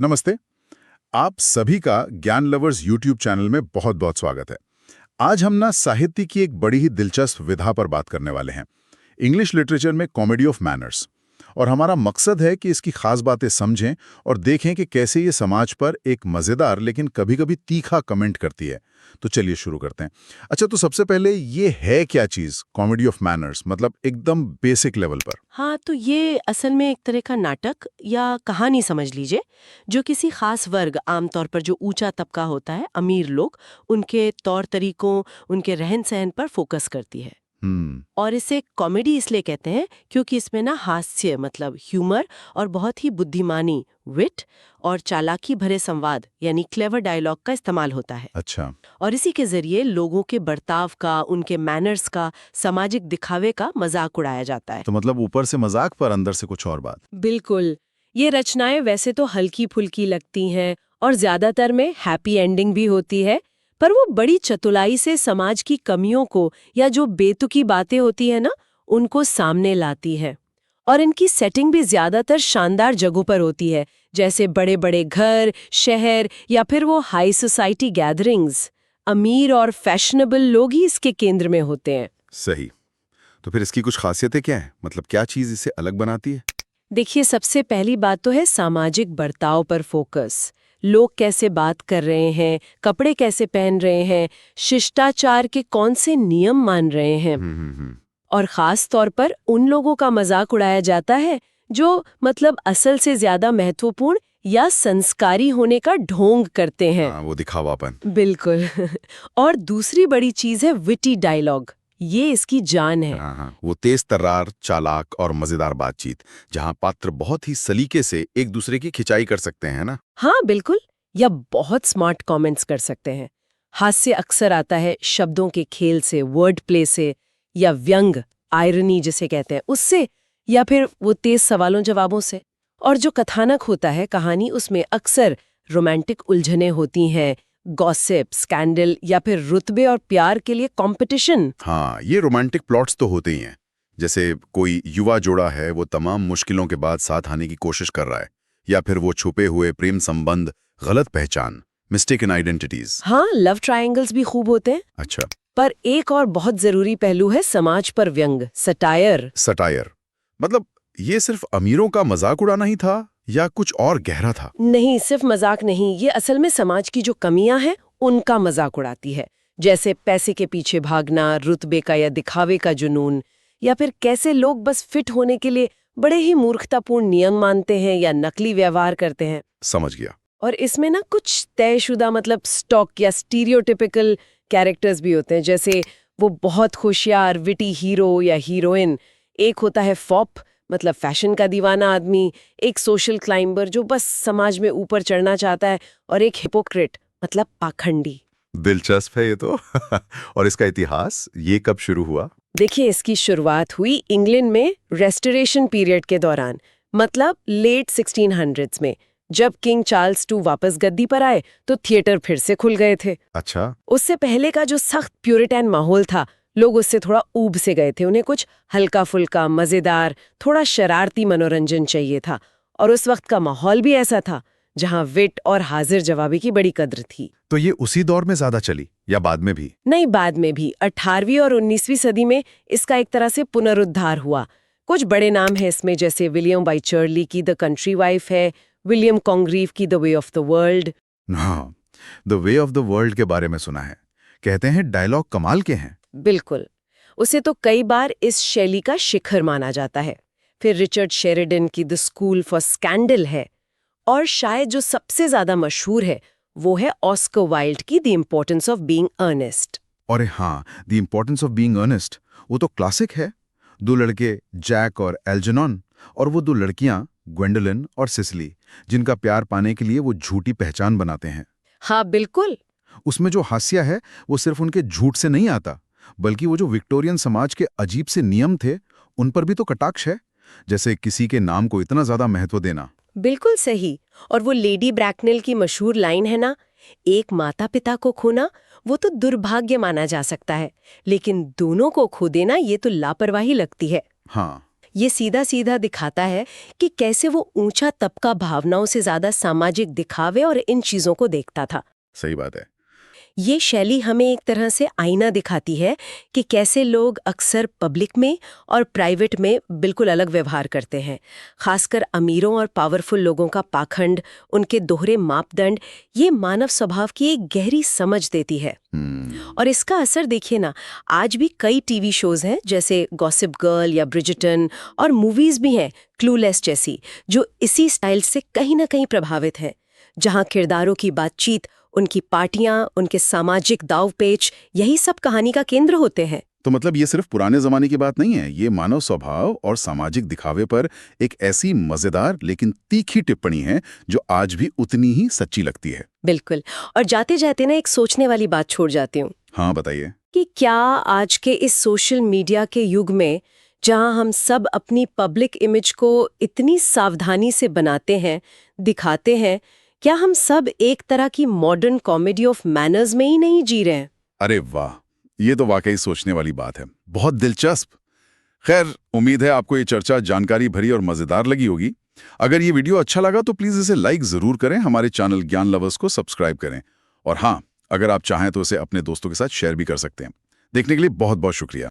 नमस्ते। आप सभी का ज्ञान लवर्स यूट्यूब चैनल में बहुत बहुत स्वागत है। आज हम ना साहित्य की एक बड़ी ही दिलचस्प विधा पर बात करने वाले हैं, इंग्लिश लिटरेचर में कॉमेडी ऑफ मैनर्स। और हमारा मकसद है कि इसकी खास बातें समझें और देखें कि कैसे ये समाज पर एक मज़ेदार लेकिन कभी-कभी तीखा कमेंट करती है। तो चलिए शुरू करते हैं। अच्छा, तो सबसे पहले ये है क्या चीज़ कॉमेडी ऑफ मैनर्स, मतलब एकदम बेसिक लेवल पर? हाँ, तो ये असल में एक तरह का नाटक या कहानी समझ लीजिए, जो किसी खास वर्ग, आमतौर पर जो ऊंचा तबका होता है, अमीर लोग, उनके तौर तरीकों, उनके रहन सहन पर फोकस करती है। और इसे कॉमेडी इसलिए कहते हैं क्योंकि इसमें ना हास्य मतलब ह्यूमर और बहुत ही बुद्धिमानी विट और चालाकी भरे संवाद यानी क्लेवर डायलॉग का इस्तेमाल होता है। अच्छा। और इसी के जरिए लोगों के बर्ताव का, उनके मैनर्स का, सामाजिक दिखावे का मजाक उड़ाया जाता है। तो मतलब ऊपर से मजाक पर अंदर से कुछ और बात। बिल्कुल। ये रचनाएं वैसे तो हल्की फुल्की लगती हैं और ज्यादातर में हैप्पी एंडिंग भी होती है, पर वो बड़ी चतुलाई से समाज की कमियों को या जो बेतुकी बातें होती है ना, उनको सामने लाती है। और इनकी सेटिंग भी ज्यादातर शानदार जगहों पर होती है, जैसे बड़े बड़े घर, शहर या फिर वो हाई सोसाइटी गैदरिंग्स। अमीर और फैशनेबल लोग ही इसके केंद्र में होते हैं। सही। तो फिर इसकी कुछ खासियतें क्या है, मतलब क्या चीज़ इसे अलग बनाती है? देखिए, सबसे पहली बात तो है सामाजिक बर्ताव पर फोकस। लोग कैसे बात कर रहे हैं, कपड़े कैसे पहन रहे हैं, शिष्टाचार के कौन से नियम मान रहे हैं। और खास तौर पर उन लोगों का मजाक उड़ाया जाता है जो मतलब असल से ज्यादा महत्वपूर्ण या संस्कारी होने का ढोंग करते हैं। वो दिखावापन। बिल्कुल। और दूसरी बड़ी चीज है विटी डायलॉग। ये इसकी जान है। हाँ, वो तेज तर्रार, चालाक और मजेदार बातचीत, जहाँ पात्र बहुत ही सलीके से एक दूसरे की खिंचाई कर सकते हैं ना। हाँ बिल्कुल, या बहुत स्मार्ट कमेंट्स कर सकते हैं। हास्य अक्सर आता है शब्दों के खेल से, वर्ड प्ले से, या व्यंग, आयरनी जिसे कहते हैं, उससे, या फिर वो तेज सवालों जवाबों से। और जो कथानक होता है कहानी, उसमें अक्सर रोमांटिक उलझने होती हैं, गॉसिप, स्कैंडल या फिर रुतबे और प्यार के लिए कंपटीशन। हाँ, ये रोमांटिक प्लॉट्स तो होते ही हैं। जैसे कोई युवा जोड़ा है, वो तमाम मुश्किलों के बाद साथ आने की कोशिश कर रहा है, या फिर वो छुपे हुए प्रेम संबंध, गलत पहचान, मिस्टेकन आइडेंटिटीज। हाँ, लव ट्रायंगल्स भी खूब होते हैं। अच्छा। पर एक और बहुत जरूरी पहलू है समाज पर व्यंग, सटायर। सटायर मतलब ये सिर्फ अमीरों का मजाक उड़ाना ही था या कुछ और गहरा था? नहीं, सिर्फ मजाक नहीं, ये असल में समाज की जो कमियां हैं उनका मजाक उड़ाती है। जैसे पैसे के पीछे भागना, रुतबे का या दिखावे का जुनून, या फिर कैसे लोग बस फिट होने के लिए बड़े ही मूर्खतापूर्ण नियम मानते हैं या नकली व्यवहार करते हैं। समझ गया। और इसमें ना कुछ तयशुदा मतलब स्टॉक या स्टीरियोटिपिकल कैरेक्टर्स भी होते हैं, जैसे वो बहुत होशियार विटी हीरो या हीरोइन, एक होता है फॉप मतलब फैशन का दीवाना आदमी, एक सोशल क्लाइंबर जो बस समाज में ऊपर चढ़ना चाहता है, और एक हिपोक्रेट मतलब पाखंडी। दिलचस्प है ये तो। और इसका इतिहास, ये कब शुरू हुआ? देखिए, इसकी शुरुआत हुई इंग्लैंड में रेस्टोरेशन पीरियड के दौरान, मतलब लेट 1600s में। जब किंग चार्ल्स II वापस गद्दी पर आए तो थिएटर फिर से खुल गए थे। अच्छा। उससे पहले का जो सख्त प्यूरिटन माहौल था, लोग उससे थोड़ा ऊब से गए थे। उन्हें कुछ हल्का फुल्का, मजेदार, थोड़ा शरारती मनोरंजन चाहिए था। और उस वक्त का माहौल भी ऐसा था जहां विट और हाजिर जवाबी की बड़ी कद्र थी। तो ये उसी दौर में ज्यादा चली या बाद में भी? नहीं, बाद में भी 18वीं और 19वीं सदी में इसका एक तरह से पुनरुद्धार हुआ। कुछ बड़े नाम हैं इसमें, जैसे विलियम बाइचर्ली की द कंट्री वाइफ है, विलियम कॉन्ग्रीव की the way of the world. हाँ, the way of the world के बारे में सुना है। कहते हैं डायलॉग कमाल के हैं। बिल्कुल। उसे तो कई बार इस शैली का शिखर माना जाता है। फिर रिचर्ड शेरिडन की द स्कूल फॉर स्कैंडल है। और शायद जो सबसे ज्यादा मशहूर है वो है ऑस्कर वाइल्ड की the importance of being earnest. और हाँ, the importance of being earnest, वो तो क्लासिक है। दो लड़के, जैक और एल्जेनॉन, और वो दो लड़कियां, ग्वेंडोलिन और सिसिली, जिनका प्यार पाने के लिए वो झूठी पहचान बनाते हैं। हाँ बिल्कुल। उसमें जो हास्य है वो सिर्फ उनके झूठ से नहीं आता, बल्कि वो जो विक्टोरियन समाज के अजीब से नियम थे उन पर भी तो कटाक्ष है। जैसे किसी के नाम को इतना ज्यादा महत्व देना। बिल्कुल सही। और वो लेडी ब्रैकनेल की मशहूर लाइन है ना, एक माता पिता को खोना वो तो दुर्भाग्य माना जा सकता है, लेकिन दोनों को खो देना ये तो लापरवाही लगती है। हाँ, ये सीधा सीधा दिखाता है कि कैसे वो ऊंचा तबका भावनाओं से ज्यादा सामाजिक दिखावे और इन चीजों को देखता था। सही बात है। ये शैली हमें एक तरह से आईना दिखाती है कि कैसे लोग अक्सर पब्लिक में और प्राइवेट में बिल्कुल अलग व्यवहार करते हैं। खासकर अमीरों और पावरफुल लोगों का पाखंड, उनके दोहरे मापदंड, ये मानव स्वभाव की एक गहरी समझ देती है। और इसका असर देखिए ना, आज भी कई टीवी शोज हैं जैसे गॉसिप गर्ल या ब्रिजटन, और मूवीज भी हैं क्लूलेस जैसी, जो इसी स्टाइल से कहीं ना कहीं प्रभावित हैं, जहां किरदारों की बातचीत, उनकी पार्टियां, उनके सामाजिक दावपेच, यही सब कहानी का केंद्र होते हैं। तो मतलब ये सिर्फ पुराने जमाने की बात नहीं है, ये मानव स्वभाव और सामाजिक दिखावे पर एक ऐसी मजेदार लेकिन तीखी टिप्पणी है जो आज भी उतनी ही सच्ची लगती है। बिल्कुल। और जाते जाते ना एक सोचने वाली बात छोड़ जाती हूँ हाँ, बताइए। कि क्या आज के इस सोशल मीडिया के युग में, जहां हम सब अपनी पब्लिक इमेज को इतनी सावधानी से बनाते हैं, दिखाते हैं, क्या हम सब एक तरह की मॉडर्न कॉमेडी ऑफ मैनर्स में ही नहीं जी रहे हैं? अरे वाह, ये तो वाकई सोचने वाली बात है, बहुत दिलचस्प। खैर, उम्मीद है आपको ये चर्चा जानकारी भरी और मजेदार लगी होगी। अगर ये वीडियो अच्छा लगा तो प्लीज इसे लाइक जरूर करें, हमारे चैनल ज्ञान लवर्स को सब्सक्राइब करें, और हाँ, अगर आप चाहें तो इसे अपने दोस्तों के साथ शेयर भी कर सकते हैं। देखने के लिए बहुत बहुत शुक्रिया।